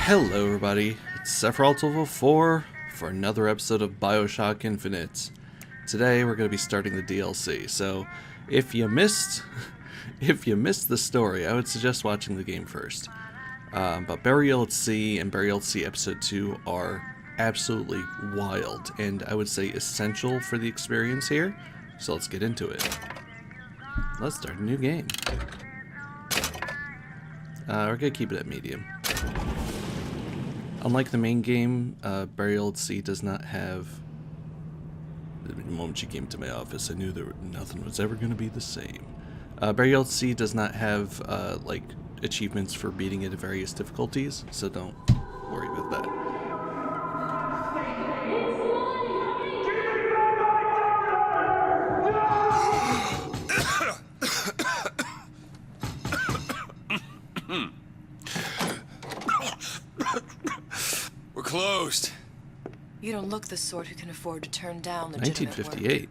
Hello everybody, it's Sephiroth4 for another episode of Bioshock Infinite. Today we're going to be starting the DLC, so if you missed the story, I would suggest watching the game first. But Burial at Sea and Burial at Sea Episode 2 are absolutely wild, and I would say essential for the experience here, so let's get into it. Let's start a new game. We're going to keep it at medium. Unlike the main game, Burial at Sea does not have... The moment she came to my office, I knew nothing was ever going to be the same. Burial at Sea does not have, like, achievements for beating it at various difficulties, so don't worry about that. Closed. You don't look the sort who can afford to turn down the 1958.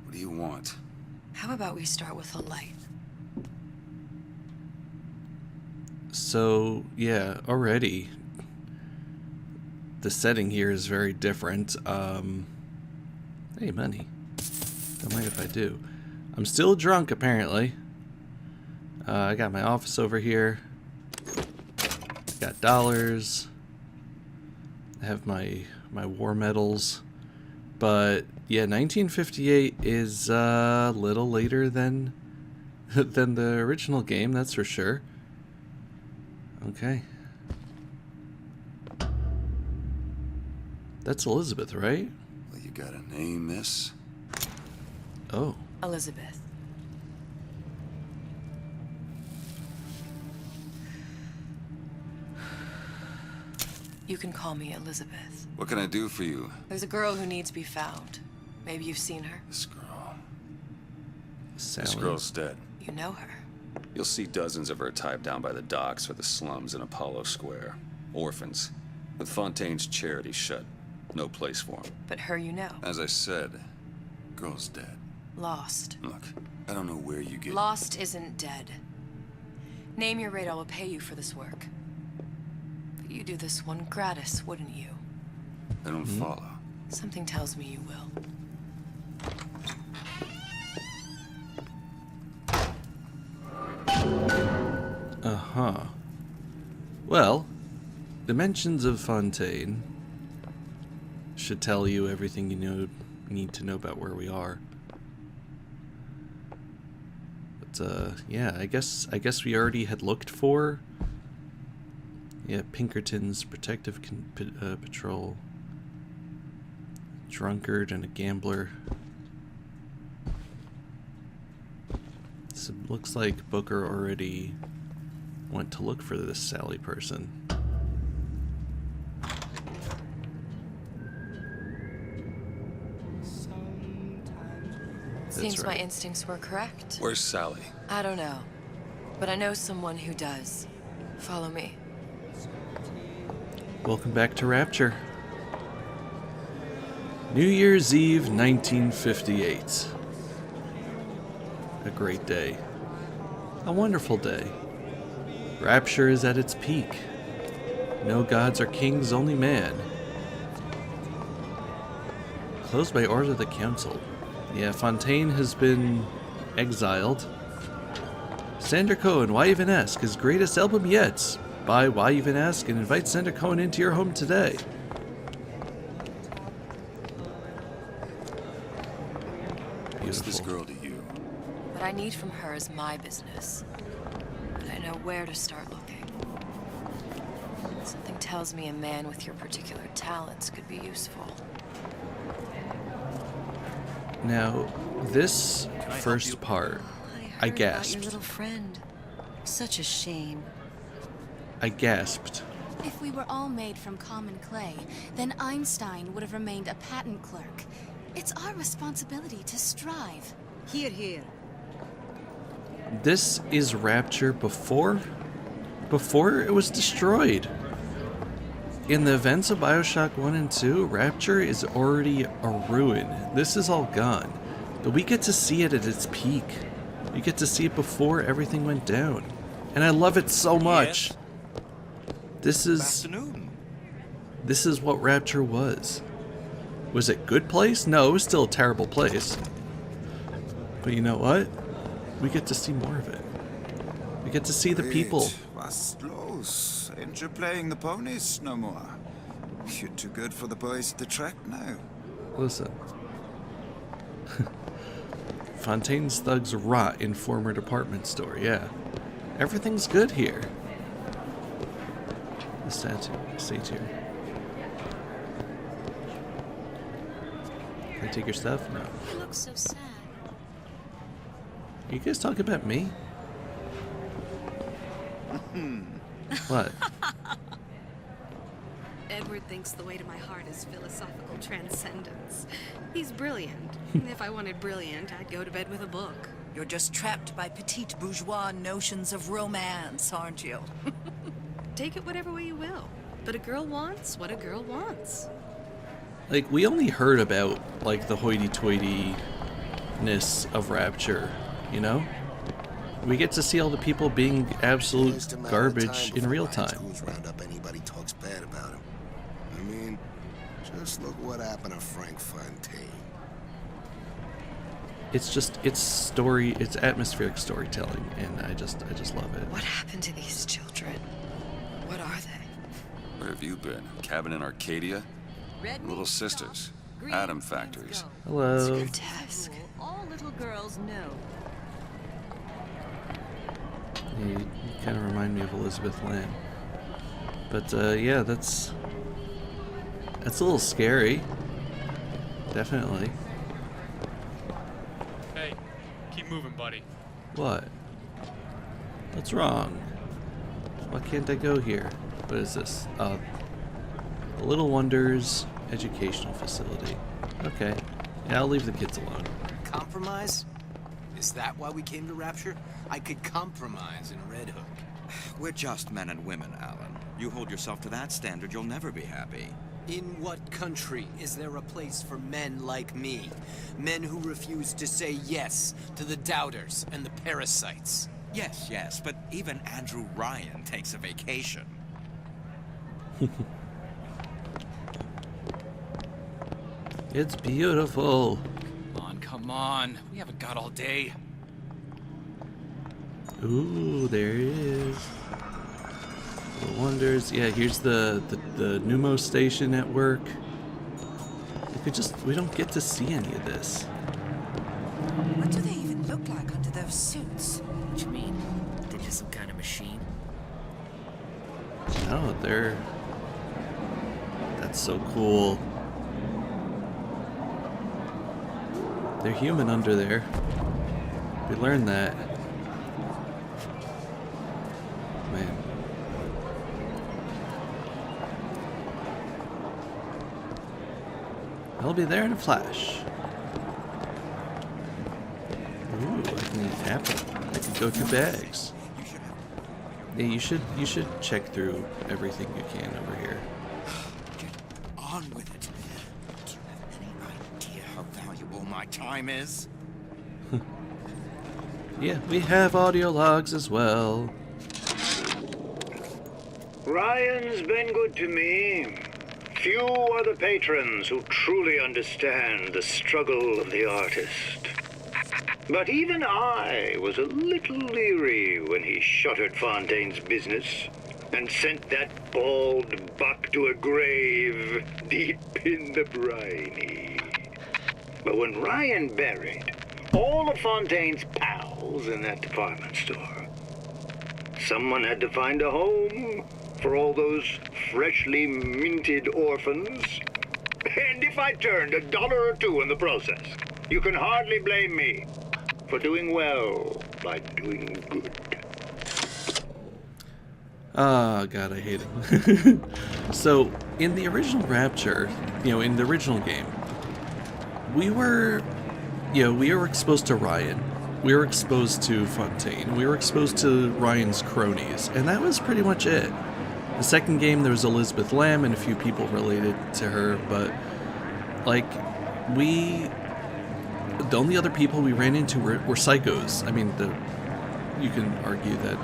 What do you want? How about we start with a light? So, yeah, already the setting here is very different. Hey, money. Don't mind if I do. I'm still drunk, apparently. I got my office over here. I got dollars. I have my war medals. But yeah, 1958 is a little later than the original game, that's for sure. Okay. That's Elizabeth, right? Well, you got a name, miss? Oh. Elizabeth. You can call me Elizabeth. What can I do for you? There's a girl who needs to be found. Maybe you've seen her. This girl. Sally. This girl's dead. You know her. You'll see dozens of her tied down by the docks or the slums in Apollo Square. Orphans. With Fontaine's charity shut. No place for them. But her you know. As I said, girl's dead. Lost. Look, I don't know where you get... Lost isn't dead. Name your rate, I will pay you for this work. But you do this one gratis, wouldn't you? I don't follow. Something tells me you will. Uh-huh. Well, Dimensions of Fontaine should tell you everything you need to know about where we are. But yeah, I guess we already had looked for Pinkerton's protective patrol, drunkard and a gambler. So it looks like Booker already went to look for this Sally person. Seems right. my instincts were correct. Where's Sally? I don't know. But I know someone who does. Follow me. Welcome back to Rapture. New Year's Eve, 1958. A great day. A wonderful day. Rapture is at its peak. No gods or kings, only man. Closed by order of the council. Yeah, Fontaine has been exiled. Sander Cohen, Why Even Ask? His greatest album yet. Buy Why Even Ask and invite Sander Cohen into your home today. What's this girl to you? What I need from her is my business. But I know where to start looking. Something tells me a man with your particular talents could be useful. Now, this first part, I heard about gasped. your little friend. Such a shame. I gasped. If we were all made from common clay, then Einstein would have remained a patent clerk. It's our responsibility to strive. Here, here. This is Rapture before it was destroyed. In the events of Bioshock 1 and 2, Rapture is already a ruin. This is all gone. But we get to see it at its peak. You get to see it before everything went down. And I love it so much. Yes. This is what Rapture was. Was it good place? No, it was still a terrible place. But you know what? We get to see more of it. We get to see the people. Was los? Ain't you playing the ponies no more? You're too good for the boys at the track now. Listen. Fontaine's thugs rot in former department store, yeah. Everything's good here. The statue. Can I take your stuff? No. You look so sad. You guys talking about me? What? Edward thinks the way to my heart is philosophical transcendence. He's brilliant. If I wanted brilliant, I'd go to bed with a book. You're just trapped by petite bourgeois notions of romance, aren't you? Take it whatever way you will. But a girl wants what a girl wants. Like, we only heard about, like, the hoity-toity-ness of Rapture, you know? We get to see all the people being absolute garbage in real time. Round up anybody talks bad about him. I mean, just look what happened to Frank Fontaine. It's just, it's atmospheric storytelling, and I just love it. What happened to these children? What are they? Where have you been? Cabin in Arcadia? Little sisters. Atom factories. Hello. Grotesque. All little girls know. Yeah, you kind of remind me of Elizabeth Lamb. But, yeah, that's a little scary. Definitely. Hey, keep moving, buddy. What? What's wrong? Why can't I go here? What is this? The Little Wonders Educational Facility. Okay. Yeah, I'll leave the kids alone. Compromise? Is that why we came to Rapture? I could compromise in Red Hook. We're just men and women, Alan. You hold yourself to that standard, you'll never be happy. In what country is there a place for men like me? Men who refuse to say yes to the doubters and the parasites. Yes, but even Andrew Ryan takes a vacation. It's beautiful. Come on. We haven't got all day. Ooh, there it is. Little Wonders. Yeah, here's the Pneumo station at work. We don't get to see any of this. What do they even look like under those suits? What you mean? They're just some kind of machine? No, that's so cool. They're human under there. We learned that. Man. I'll be there in a flash. Ooh, I can eat apple. I can go through bags. Yeah, you should check through everything you can over here. Get on with it. Do you have any idea how valuable my time is? Yeah, we have audio logs as well. Ryan's been good to me. Few are the patrons who truly understand the struggle of the artist. But even I was a little leery when he shuttered Fontaine's business and sent that bald buck to a grave deep in the briny. But when Ryan buried all of Fontaine's pals in that department store, someone had to find a home for all those freshly minted orphans. And if I turned $1 or $2 in the process, you can hardly blame me for doing well by doing good. Oh, God, I hate him. So, in the original Rapture, in the original game, we were exposed to Ryan. We were exposed to Fontaine. We were exposed to Ryan's cronies. And that was pretty much it. The second game, there was Elizabeth Lamb and a few people related to her, but, the only other people we ran into were psychos. I mean, you can argue that,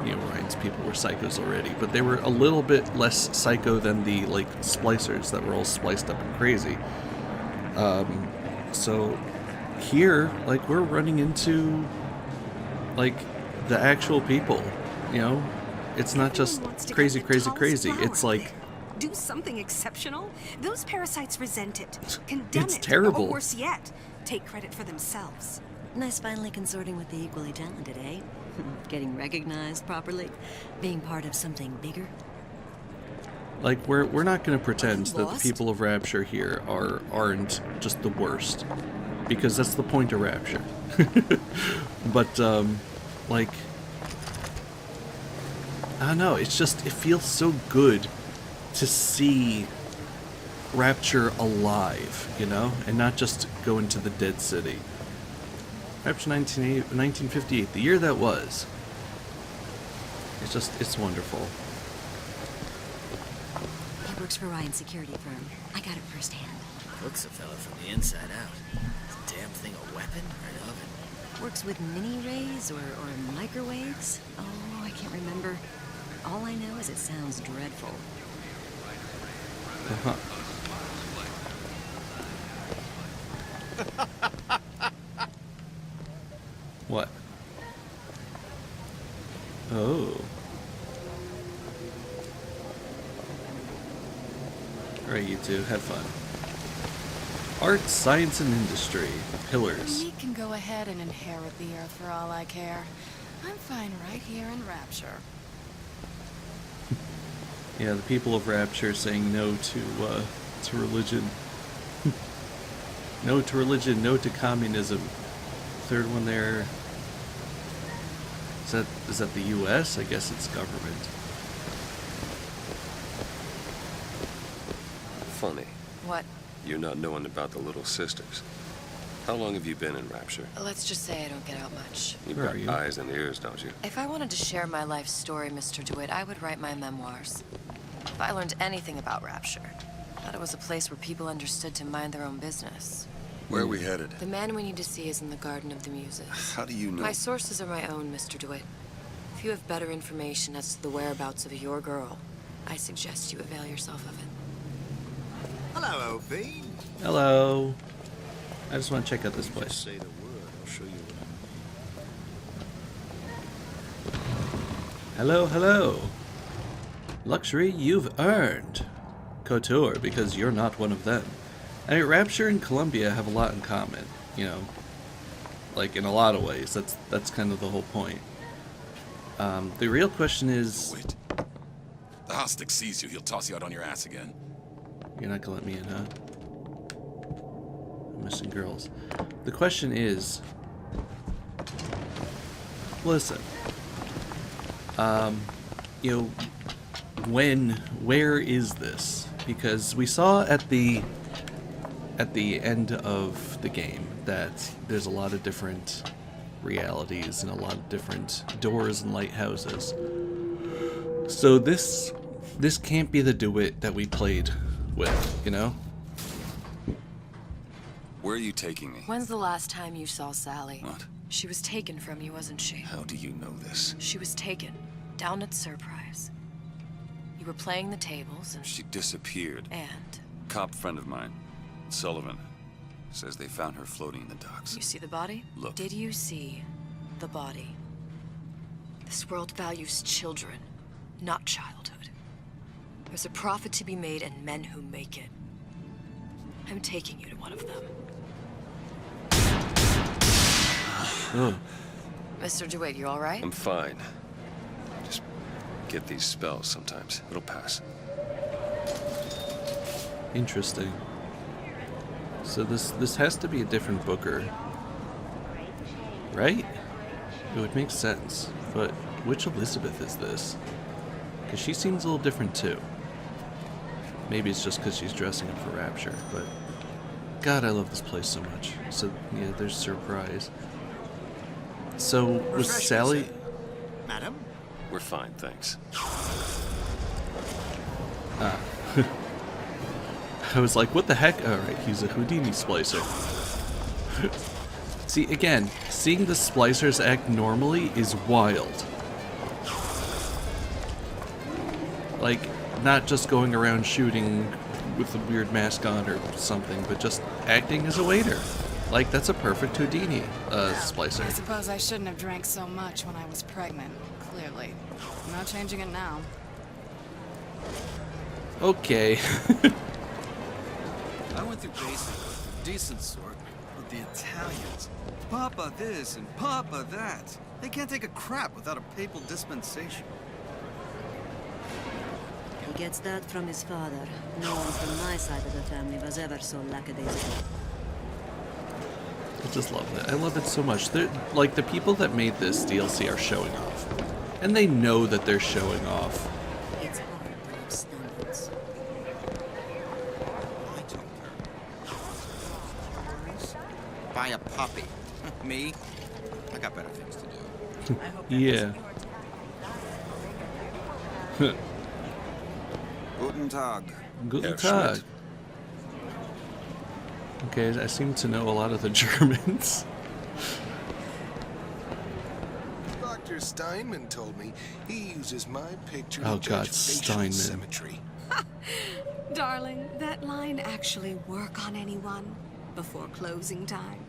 you know, Ryan's people were psychos already, but they were a little bit less psycho than the, like, splicers that were all spliced up and crazy. So here, like, we're running into, like, the actual people, you know? It's not just crazy. It's like... Do something exceptional? Those parasites resent it. Condemn It's it. terrible. Or worse yet, take credit for themselves. Nice finally consorting with the equally talented, eh? Getting recognized properly? Being part of something bigger? Like, we're not going to pretend that the people of Rapture here aren't just the worst, because that's the point of Rapture. But like, I don't know, it's just, it feels so good to see Rapture alive, you know, and not just go into the dead city. Rapture 1958, the year that was. It's just, it's wonderful. He works for Ryan's security firm. I got it firsthand. Looks a fella from the inside out. Is the damn thing a weapon or an oven? Works with mini-rays or microwaves? Oh, I can't remember. All I know is it sounds dreadful. Uh-huh. What? Oh. Alright, you two, have fun. Art, science, and industry. Pillars. We can go ahead and inherit the Earth for all I care. I'm fine right here in Rapture. Yeah, the people of Rapture saying no to religion. No to religion, no to communism. Third one there. Is that the US? I guess it's government. Funny. What? You not knowing about the Little Sisters. How long have you been in Rapture? Let's just say I don't get out much. You've Where got are you? eyes and ears, don't you? If I wanted to share my life story, Mr. DeWitt, I would write my memoirs. If I learned anything about Rapture, I thought it was a place where people understood to mind their own business. Where are we headed? The man we need to see is in the Garden of the Muses. How do you know? My sources are my own, Mr. DeWitt. If you have better information as to the whereabouts of your girl, I suggest you avail yourself of it. Hello, OP. Hello. I just want to check out this place. Say the word, I'll show you what Hello, hello. Luxury you've earned. Couture, because you're not one of them. I mean, Rapture and Columbia have a lot in common, you know. Like, in a lot of ways. That's kind of the whole point. The real question is... Wait. The Hostic sees you, he'll toss you out on your ass again. You're not gonna let me in, huh? I'm missing girls. The question is... Listen. You know, where is this? Because we saw at the end of the game that there's a lot of different realities and a lot of different doors and lighthouses. So this can't be the DeWitt that we played with, you know? Where are you taking me? When's the last time you saw Sally? What? She was taken from you, wasn't she? How do you know this? She was taken, down at Surprise. You were playing the tables and... She disappeared. And? Cop friend of mine, Sullivan, says they found her floating in the docks. You see the body? Look. Did you see the body? This world values children, not childhood. There's a profit to be made and men who make it. I'm taking you to one of them. Oh. Mr. DeWitt, you all right? I'm fine. Just get these spells sometimes. It'll pass. Interesting. So this has to be a different Booker, right? It would make sense, but which Elizabeth is this? Because she seems a little different too. Maybe it's just because she's dressing up for Rapture, but God, I love this place so much. So yeah, there's Surprise. So was Sally? Madam? We're fine, thanks. Ah. I was like, what the heck? Alright, he's a Houdini splicer. See, again, seeing the splicers act normally is wild. Like, not just going around shooting with a weird mask on or something, but just acting as a waiter. Like, that's a perfect Houdini splicer. I suppose I shouldn't have drank so much when I was pregnant, clearly. No changing it now. Okay. I went through basic, decent sort, but the Italians, Papa this and Papa that. They can't take a crap without a papal dispensation. He gets that from his father. No one from my side of the family was ever so lackadaisical. I just love it. I love it so much. They're, like, the people that made this DLC are showing off. And they know that they're showing off. It's hard to have standards. Buy a puppy. Me? I got better things to do. Yeah. Guten Tag. Guten Tag. Okay, I seem to know a lot of the Germans. Dr. Steinman told me he uses my picture Oh to God, judge facial Steinman. symmetry. Darling, that line actually work on anyone before closing time.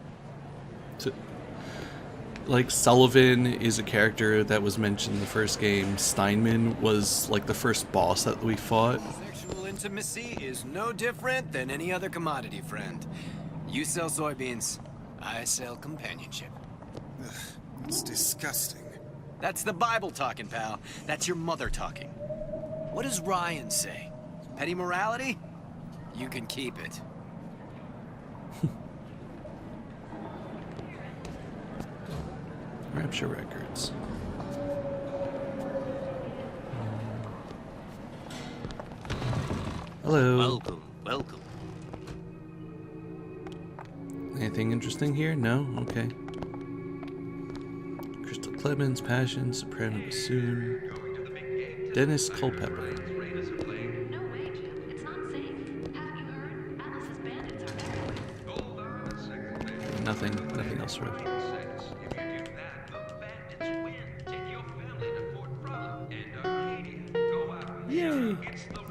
Like, Sullivan is a character that was mentioned in the first game. Steinman was like the first boss that we fought. Sexual intimacy is no different than any other commodity, friend. You sell soybeans, I sell companionship. Ugh, it's disgusting. That's the Bible talking, pal. That's your mother talking. What does Ryan say? Petty morality? You can keep it. Rapture Records. Hello. Welcome, welcome. Anything interesting here? No? Okay. Crystal Clemens, Passion, Soprano Bassoon, Dennis Culpepper. Nothing else for it. Yay!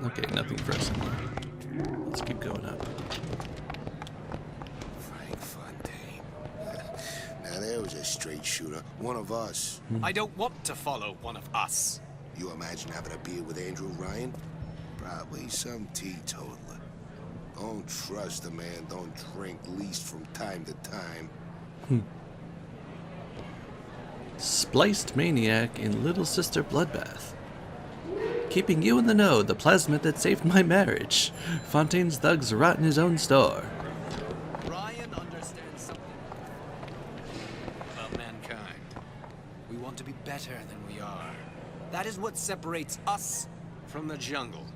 Okay, nothing for us anymore. Let's keep going up. Frank Fontaine. Now there was a straight shooter. One of us. I don't want to follow one of us. You imagine having a beer with Andrew Ryan? Probably some teetotaler. Don't trust a man, don't drink, least from time to time. Spliced Maniac in Little Sister Bloodbath. Keeping you in the know, the plasmid that saved my marriage. Fontaine's thugs rot in his own store. Ryan understands something about mankind. We want to be better than we are. That is what separates us from the jungle.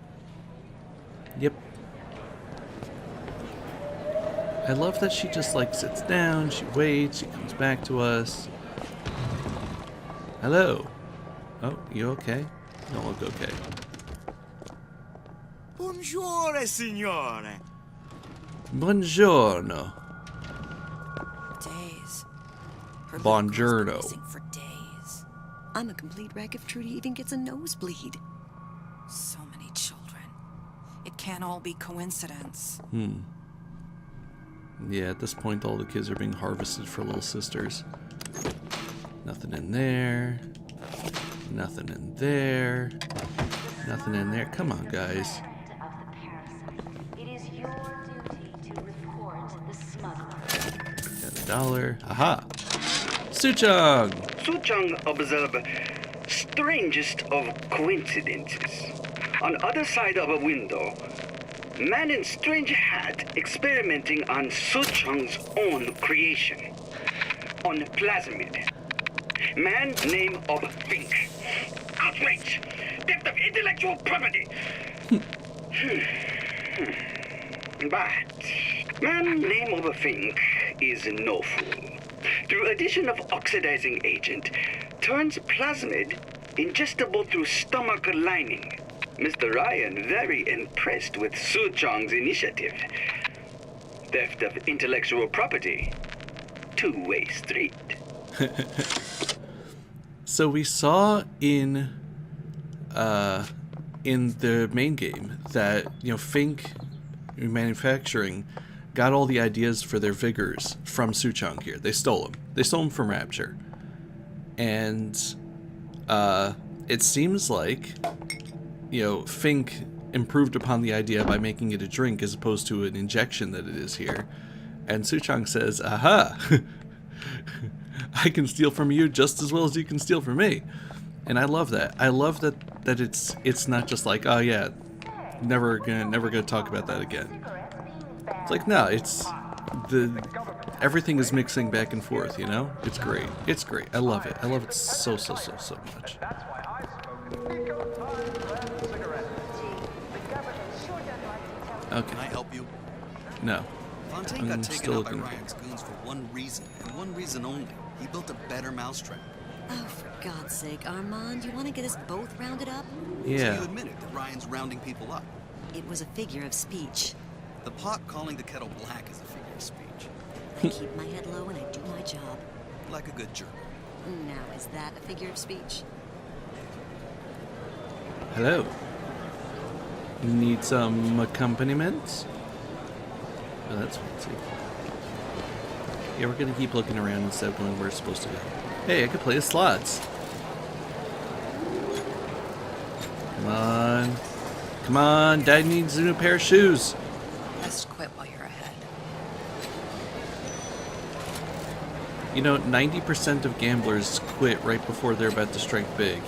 Yep. I love that she just like sits down, she waits, she comes back to us. Hello. Oh, you okay? You don't look okay. Buongiorno, signore. Buongiorno. Days. Buongiorno. For days. I'm a complete wreck if Trudy even gets a nosebleed. So many children. It can't all be coincidence. Yeah, at this point all the kids are being harvested for little sisters. Nothing in there. Nothing in there. Nothing in there. Come on, guys. It is your duty to report the smuggler. Got $1. Aha! Suchong! Suchong observe strangest of coincidences. On other side of a window, man in strange hat experimenting on Suchong's own creation. On plasmid. Man name of Fink. Outrage! Theft of intellectual property! But man name of Fink is no fool. Through addition of oxidizing agent, turns plasmid ingestible through stomach lining. Mr. Ryan very impressed with Suchong's initiative. Theft of intellectual property. two-way street. So we saw in the main game that, you know, Fink Manufacturing got all the ideas for their vigors from Suchong here. They stole them. They stole them from Rapture. And it seems like, you know, Fink improved upon the idea by making it a drink as opposed to an injection that it is here. And Suchong says, aha, I can steal from you just as well as you can steal from me. And I love that. I love that it's not just like, oh yeah, never gonna talk about that again. It's like, no, it's everything is mixing back and forth, you know? It's great. It's great. I love it. I love it so much. Okay. Can I help you? No. Fontaine got taken out by Ryan's goons for one reason, and one reason only. He built a better mousetrap. Oh, for God's sake, Armand, you want to get us both rounded up? Yeah. So you admitted that Ryan's rounding people up. It was a figure of speech. The pot calling the kettle black is a figure of speech. I keep my head low and I do my job. Like a good German. Now, is that a figure of speech? Hello. Need some accompaniment? Oh, that's fancy. Yeah, we're gonna keep looking around instead of going where we're supposed to go. Hey, I could play the slots. Come on. Come on, Dad needs a new pair of shoes. Best quit while you're ahead. You know, 90% of gamblers quit right before they're about to strike big.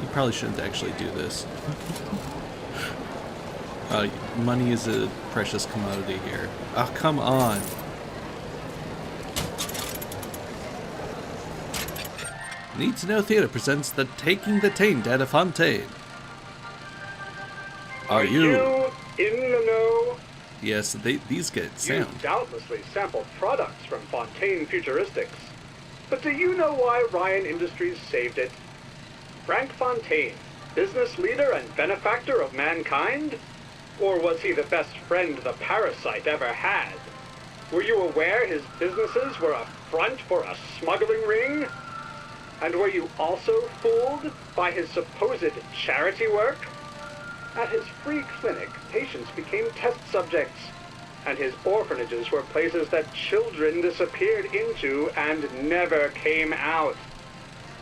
You probably shouldn't actually do this. Money is a precious commodity here. Oh, come on. Need to Know Theater presents the Taking the Taint at a Fontaine. Are you in the know? Yes, these get sound. You doubtlessly sampled products from Fontaine Futuristics. But do you know why Ryan Industries saved it? Frank Fontaine, business leader and benefactor of mankind? Or was he the best friend the parasite ever had? Were you aware his businesses were a front for a smuggling ring? And were you also fooled by his supposed charity work? At his free clinic, patients became test subjects, and his orphanages were places that children disappeared into and never came out.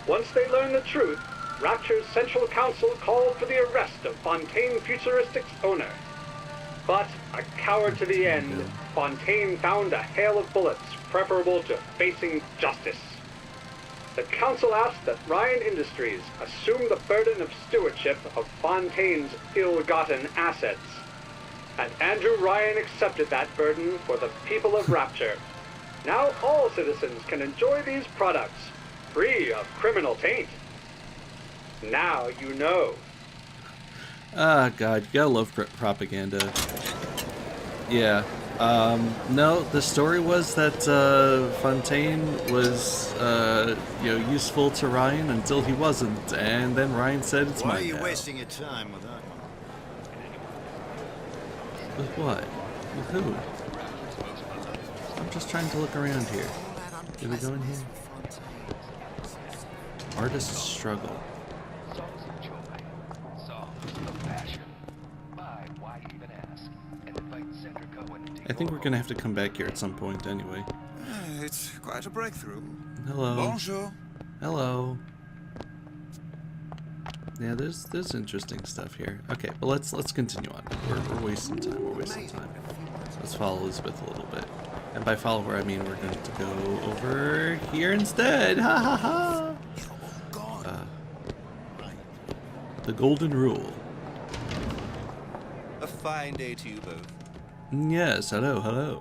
Once they learned the truth, Rapture's Central Council called for the arrest of Fontaine Futuristics' owner. But, a coward to the end, Fontaine found a hail of bullets preferable to facing justice. The council asked that Ryan Industries assume the burden of stewardship of Fontaine's ill-gotten assets. And Andrew Ryan accepted that burden for the people of Rapture. Now all citizens can enjoy these products, free of criminal taint. Now you know. Ah, God, you gotta love propaganda. Yeah. No, the story was that Fontaine was, useful to Ryan until he wasn't, and then Ryan said it's mine. Why are you now. wasting your time with that one? With what? With who? I'm just trying to look around here. Did we go in here? Artist's struggle. I think we're gonna have to come back here at some point anyway. It's quite a breakthrough. Hello. Bonjour. Hello. Yeah, there's interesting stuff here. Okay, but let's continue on. We're wasting time. We're wasting time. Let's follow Elizabeth a little bit. And by follow her, I mean we're going to go over here instead. Ha ha ha. The golden rule. A fine day to you both. Yes, hello.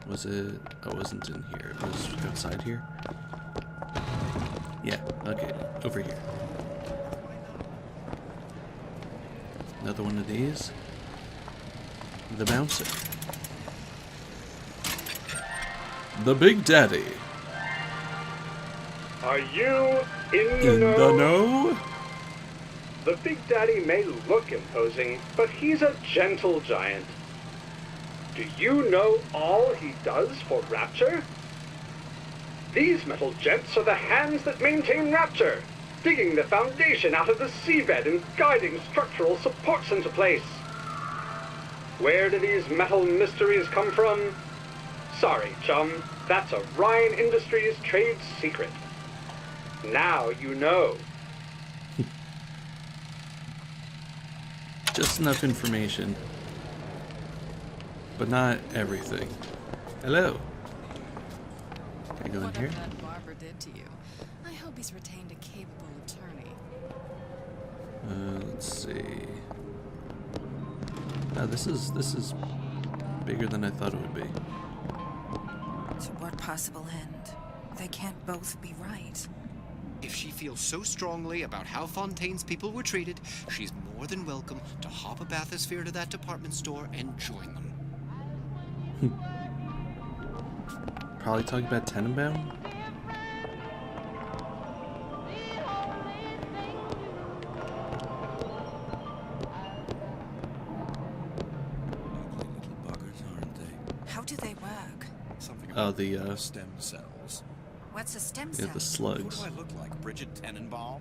Was it? I wasn't in here. It was outside here. Yeah, okay, over here. Another one of these. The bouncer. The Big Daddy. Are you in the In know? the know? The Big Daddy may look imposing, but he's a gentle giant. Do you know all he does for Rapture? These metal jets are the hands that maintain Rapture, digging the foundation out of the seabed and guiding structural supports into place. Where do these metal mysteries come from? Sorry, chum, that's a Ryan Industries trade secret. Now you know. Just enough information. But not everything. Hello. Can I go in Whatever here? that barber did to you, I hope he's retained a capable attorney. Let's see. This is bigger than I thought it would be. To what possible end? They can't both be right. If she feels so strongly about how Fontaine's people were treated, she's more than welcome to hop a bathysphere to that department store and join them. Probably talking about Tenenbaum? How do they work? Something Oh, about the stem cells. What's a stem yeah, cell? the slugs. What do I look like, Bridget Tenenbaum?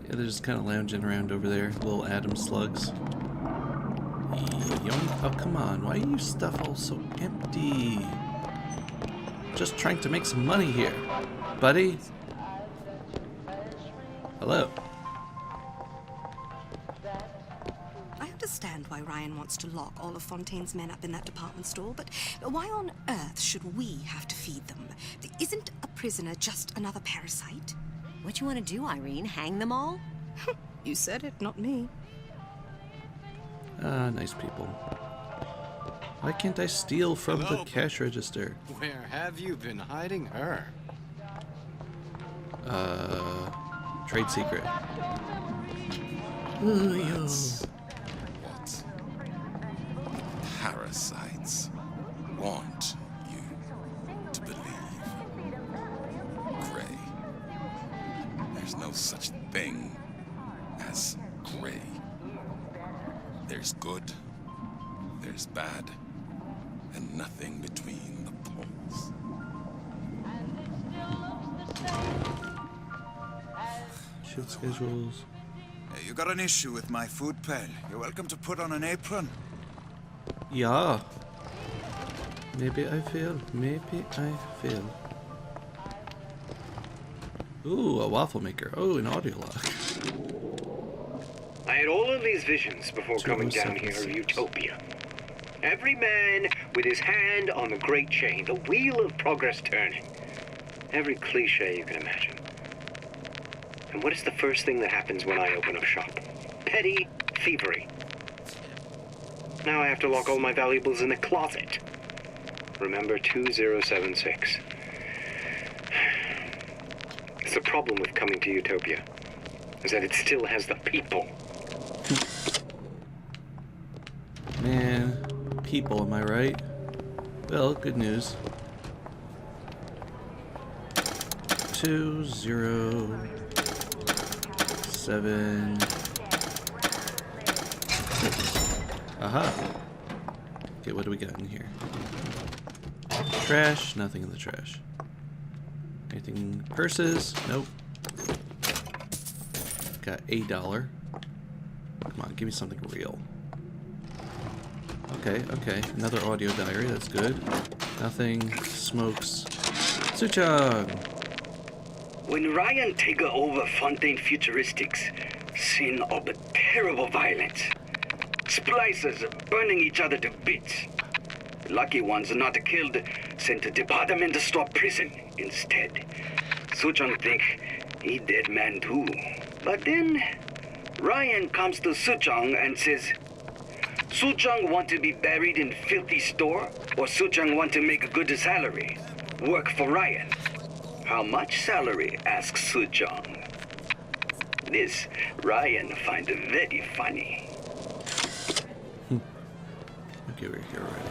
Yeah, they're just kind of lounging around over there, little atom slugs. Yoink. Oh, come on. Why are you stuff all so empty? Just trying to make some money here, buddy. Hello. I understand why Ryan wants to lock all of Fontaine's men up in that department store, but why on earth should we have to feed them? Isn't a prisoner just another parasite? What you want to do, Irene? Hang them all? You said it, not me. Nice people. Why can't I steal from the cash register? Where have you been hiding her? Trade secret. What? Parasites want you to believe. Gray. There's no such thing as gray. There's good, there's bad, and nothing between the poles. Shift schedules. Hey, you got an issue with my food pal. You're welcome to put on an apron. Yeah. Maybe I fail. Maybe I fail. Ooh, a waffle maker. Oh, an audio log. I had all of these visions before coming down here of Utopia. Every man with his hand on the great chain, the wheel of progress turning. Every cliche you can imagine. And what is the first thing that happens when I open up shop? Petty thievery. Now I have to lock all my valuables in the closet. Remember 2076. It's the problem with coming to Utopia, is that it still has the people. Man, people, am I right? Well, good news. 207. Aha. Okay, what do we got in here? Trash, nothing in the trash. Anything? Purses? Nope. Got $1. Come on, give me something real. Okay, okay. Another audio diary, that's good. Nothing. Smokes. Suchong! When Ryan take over Fontaine Futuristics, scene of terrible violence. Splicers burning each other to bits. Lucky ones not killed, sent to department store prison instead. Suchong think he dead man too. But then Ryan comes to Suchong and says, Suchong want to be buried in filthy store, or Suchong want to make a good salary? Work for Ryan. How much salary? Asks Suchong. This Ryan find very funny. Okay, we're here already.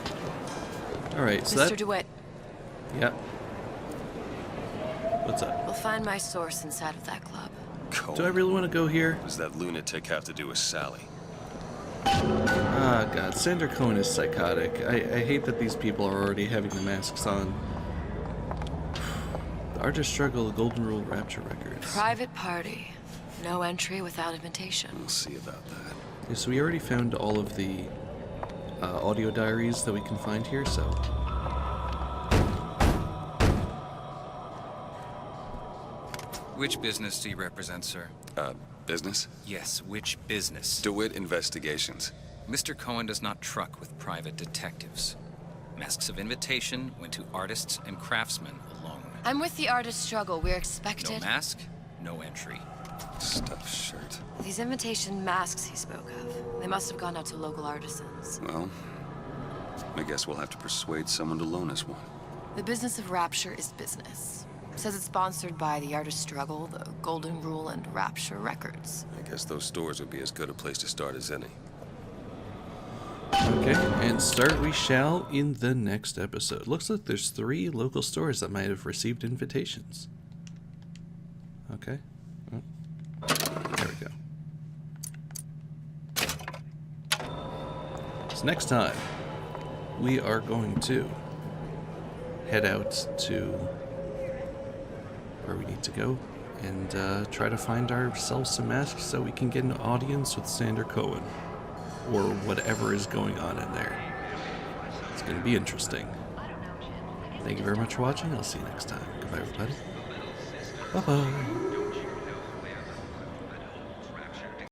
Alright, so Mr. that... DeWitt. Yep. What's up? We'll find my source inside of that club. Do I really want to go here? What does that lunatic have to do with Sally? Ah, God. Sander Cohen is psychotic. I hate that these people are already having the masks on. The Artist Struggle, the Golden Rule, Rapture Records. Private party. No entry without invitation. We'll see about that. Okay, so we already found all of the audio diaries that we can find here, so... Which business do you represent, sir? Business? Yes, which business? DeWitt Investigations. Mr. Cohen does not truck with private detectives. Masks of invitation went to artists and craftsmen alone. I'm with the Artist Struggle. We're expected... No mask, no entry. Stuffed shirt. These invitation masks he spoke of, they must have gone out to local artisans. Well, I guess we'll have to persuade someone to loan us one. The business of Rapture is business. Says it's sponsored by the Artist Struggle, the Golden Rule, and Rapture Records. I guess those stores would be as good a place to start as any. Okay, and start we shall in the next episode. Looks like there's 3 local stores that might have received invitations. Okay. Oh. There we go. So next time, we are going to head out to where we need to go and try to find ourselves some masks so we can get an audience with Sander Cohen or whatever is going on in there. It's going to be interesting. Thank you very much for watching. I'll see you next time. Goodbye, everybody. Bye-bye.